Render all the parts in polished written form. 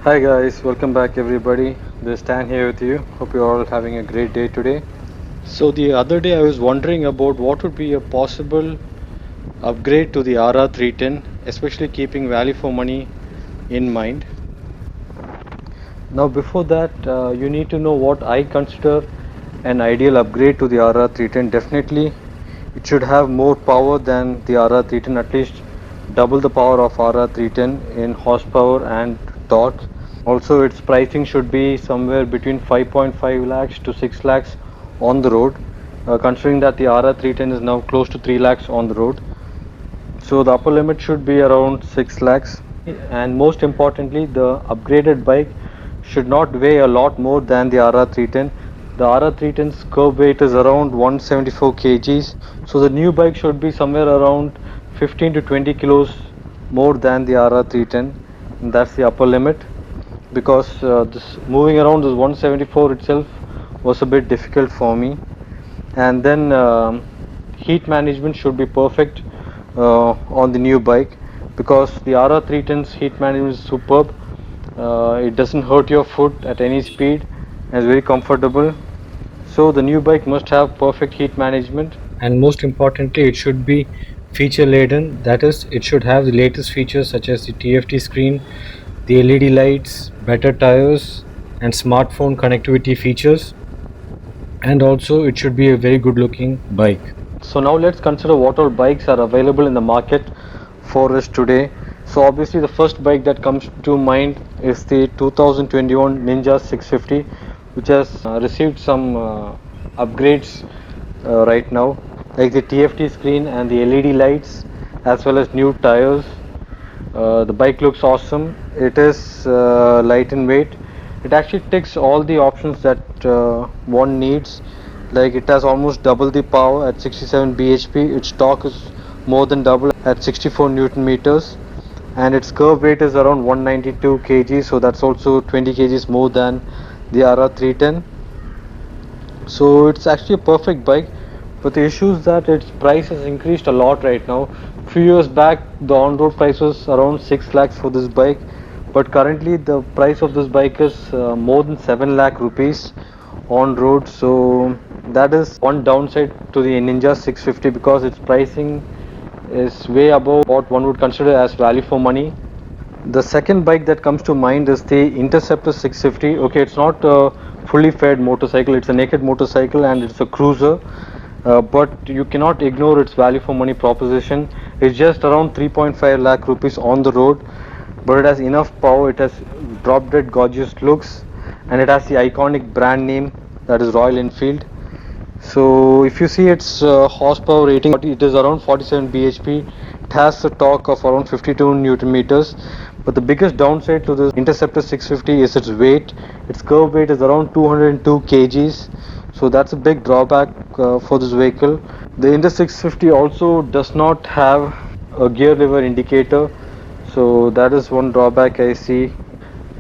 Hi guys, welcome back everybody. This is Stan here with you. Hope you're all having a great day today. So the other day I was wondering about what would be a possible upgrade to the RR310, especially keeping value for money in mind. Now before that, you need to know what I consider an ideal upgrade to the RR310. Definitely, it should have more power than the RR310, at least double the power of RR310 in horsepower and torque. Also, its pricing should be somewhere between 5.5 lakhs to 6 lakhs on the road, considering that the RR310 is now close to 3 lakhs on the road. So the upper limit should be around 6 lakhs. And most importantly, the upgraded bike should not weigh a lot more than the RR310. The RR310's curb weight is around 174 kgs. So the new bike should be somewhere around 15 to 20 kilos more than the RR310. And that's the upper limit, because this moving around this 174 itself was a bit difficult for me. And then heat management should be perfect on the new bike, because the RR310's heat management is superb. It doesn't hurt your foot at any speed and is very comfortable. So the new bike must have perfect heat management, and most importantly it should be feature laden. That is, it should have the latest features such as the TFT screen, the LED lights, better tires and smartphone connectivity features, and also it should be a very good looking bike. So now let's consider what all bikes are available in the market for us today. So obviously the first bike that comes to mind is the 2021 Ninja 650, which has received some upgrades right now, like the TFT screen and the LED lights, as well as new tires. The bike looks awesome. It is light in weight. It actually ticks all the options that one needs. Like, it has almost double the power at 67 bhp. Its torque is more than double at 64 newton meters, and its curb weight is around 192 kg. So that's also 20 kgs more than the RR310. So it's actually a perfect bike, but the issue is that its price has increased a lot right now. Few years back the on-road price was around 6 lakhs for this bike, but currently the price of this bike is more than 7 lakh rupees on road. So that is one downside to the Ninja 650, because its pricing is way above what one would consider as value for money. The second bike that comes to mind is the Interceptor 650. Okay, it's not a fully fed motorcycle, it's a naked motorcycle and it's a cruiser. But you cannot ignore its value for money proposition. It's just around 3.5 lakh rupees on the road, but it has enough power, it has drop dead gorgeous looks, and it has the iconic brand name, that is Royal Enfield. So if you see its horsepower rating, it is around 47 bhp. It has a torque of around 52 newton meters. But the biggest downside to this Interceptor 650 is its weight. Its curb weight is around 202 kgs. So that's a big drawback for this vehicle. The Inter 650 also does not have a gear lever indicator. So that is one drawback I see.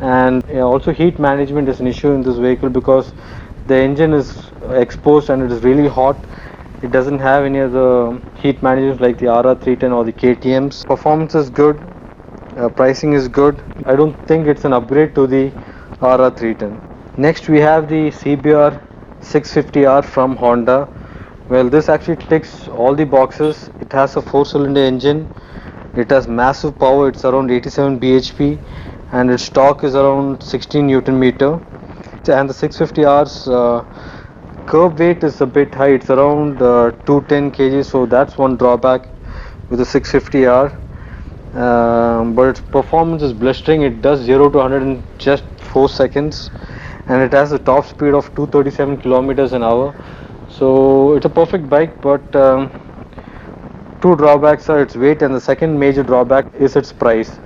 And also heat management is an issue in this vehicle, because the engine is exposed and it is really hot. It doesn't have any other heat management like the RR310 or the KTM's. Performance is good, pricing is good. I don't think it's an upgrade to the RR310. Next we have the CBR 650R from Honda. Well, this actually ticks all the boxes. It has a 4-cylinder engine. It has massive power. It's around 87 bhp, and its torque is around 16 newton meter. And the 650R's curb weight is a bit high. It's around 210 kg. So that's one drawback with the 650R. But its performance is blistering. It does 0 to 100 in just 4 seconds, and it has a top speed of 237 kilometers an hour. So it's a perfect bike, but two drawbacks are its weight, and the second major drawback is its price.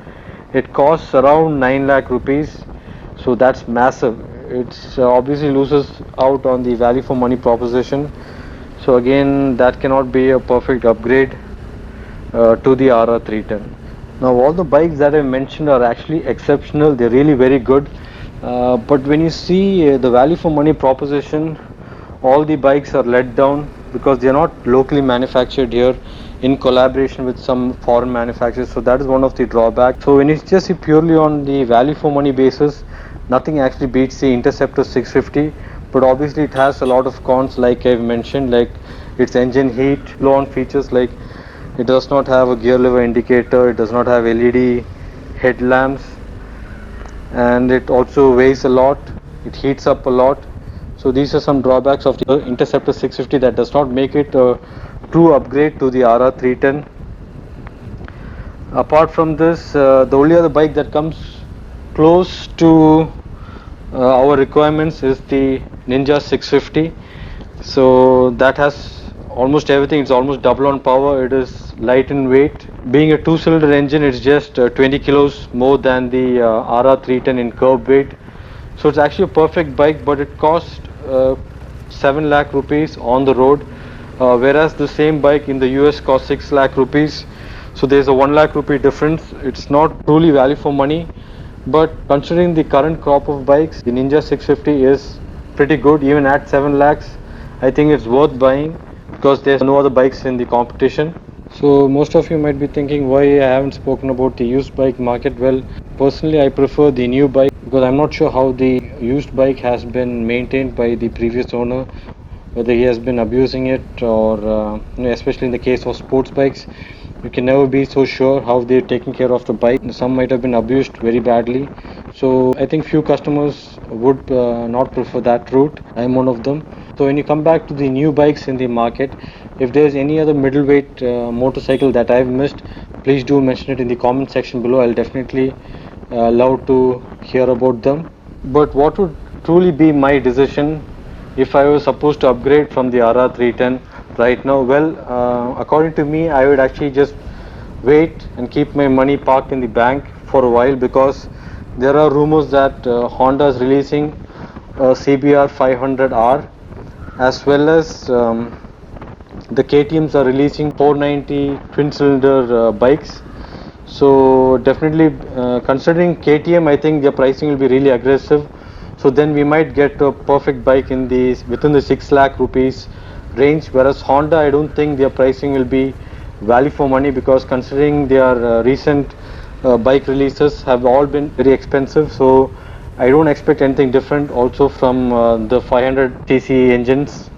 It costs around 9 lakh rupees, so that's massive. It obviously loses out on the value for money proposition. So again, that cannot be a perfect upgrade to the RR310. Now all the bikes that I mentioned are actually exceptional. They're really very good. But when you see the value for money proposition, all the bikes are let down because they are not locally manufactured here in collaboration with some foreign manufacturers. So that is one of the drawbacks. So when you just see purely on the value for money basis, nothing actually beats the Interceptor 650. But obviously it has a lot of cons, like I've mentioned, like its engine heat, low on features like it does not have a gear lever indicator, it does not have LED headlamps, and it also weighs a lot, it heats up a lot. So these are some drawbacks of the Interceptor 650 that does not make it a true upgrade to the RR310. Apart from this, the only other bike that comes close to our requirements is the Ninja 650. So that has almost everything. It's almost double on power. It is light in weight. Being a two-cylinder engine, it's just 20 kilos more than the RR310 in curb weight. So it's actually a perfect bike, but it costs 7 lakh rupees on the road, whereas the same bike in the US costs 6 lakh rupees. So there's a 1 lakh rupee difference. It's not truly value for money, but considering the current crop of bikes, the Ninja 650 is pretty good. Even at 7 lakhs, I think it's worth buying because there's no other bikes in the competition. So most of you might be thinking why I haven't spoken about the used bike market. Well, personally I prefer the new bike because I'm not sure how the used bike has been maintained by the previous owner, whether he has been abusing it or especially in the case of sports bikes, you can never be so sure how they're taking care of the bike. Some might have been abused very badly. So I think few customers would not prefer that route. I'm one of them. So when you come back to the new bikes in the market, if there's any other middleweight motorcycle that I've missed, please do mention it in the comment section below. I'll definitely love to hear about them. But what would truly be my decision if I was supposed to upgrade from the RR310 right now? Well, according to me, I would actually just wait and keep my money parked in the bank for a while, because there are rumors that Honda is releasing CBR 500R, as well as the KTMs are releasing 490 twin cylinder bikes. So definitely considering KTM, I think their pricing will be really aggressive. So then we might get a perfect bike in the within the 6 lakh rupees range, whereas Honda, I don't think their pricing will be value for money, because considering their recent bike releases have all been very expensive. So I don't expect anything different also from the 500cc engines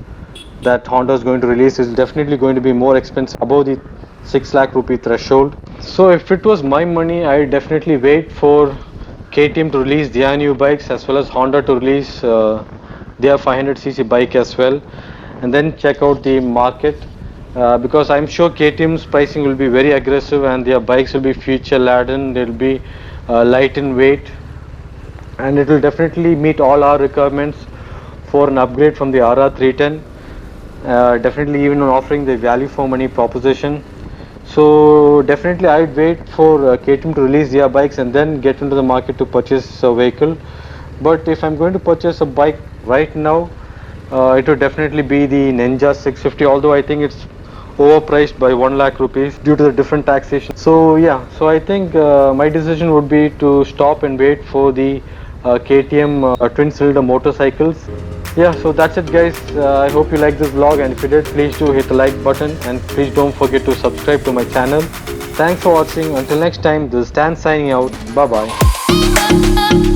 that Honda is going to release. Is definitely going to be more expensive, above the 6 lakh rupee threshold. So if it was my money, I would definitely wait for KTM to release their new bikes, as well as Honda to release their 500cc bike as well, and then check out the market, because I'm sure KTM's pricing will be very aggressive and their bikes will be feature laden, they'll be light in weight, and it will definitely meet all our requirements for an upgrade from the RR310. Definitely even offering the value for money proposition. So definitely I would wait for KTM to release their bikes and then get into the market to purchase a vehicle. But if I'm going to purchase a bike right now, it would definitely be the Ninja 650, although I think it's overpriced by 1 lakh rupees due to the different taxation. So yeah, so I think my decision would be to stop and wait for the KTM twin cylinder motorcycles. Yeah, so that's it guys. I hope you liked this vlog, and if you did, please do hit the like button, and please don't forget to subscribe to my channel. Thanks for watching. Until next time, this is Stan signing out. Bye bye.